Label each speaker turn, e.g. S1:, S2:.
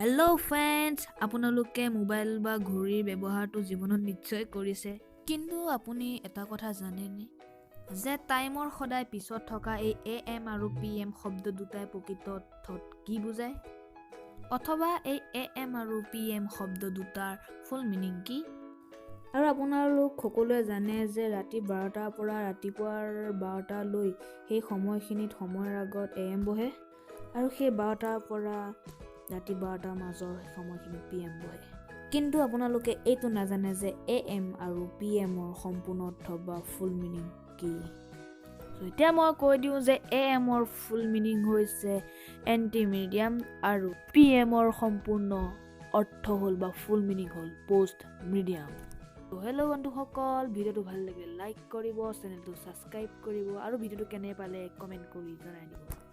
S1: Hello' friends, আপোনালোকে mobile বা ঘড়ীৰ ব্যৱহাৰটো জীৱনত নিশ্চয় কৰিছে, কিন্তু আপুনি এটা কথা জানেনে যে টাইমৰ সদায় পিছত থকা এই AM আৰু PM শব্দ দুটাই প্ৰকৃত অৰ্থত কি বুজায়? অথবা এই AM আৰু PM শব্দ দুটাৰ ফুল মিনিং কি? আৰু আপোনালোক সকলোৱে জানে যে ৰাতি 12টাৰ পৰা ৰাতিপুৱাৰ 12টালৈ সেই সময়খিনিত সময়ৰ আগত AM বহে আৰু সেই 12টাৰ পৰা ৰাতি 12টাৰ মাজৰ সময়খিনিত PM বহে। কিন্তু আপোনালোকে এইটো নাজানে যে AM আৰু PMৰ সম্পূৰ্ণ অৰ্থ বা ফুল মিনিং কি? এতিয়া মই কৈ দিওঁ যে AMৰ ফুল মিনিং হৈছে এণ্টি মিডিয়াম আৰু PMৰ সম্পূৰ্ণ অৰ্থ হ'ল বা ফুল মিনিং হ'ল পষ্ট মিডিয়াম। হেল্ল' বন্ধুসকল, ভিডিঅ'টো ভাল লাগিলে লাইক কৰিব, চেনেলটো ছাবস্ক্ৰাইব কৰিব আৰু ভিডিঅ'টো কেনে পালে কমেণ্ট কৰি জনাই দিব।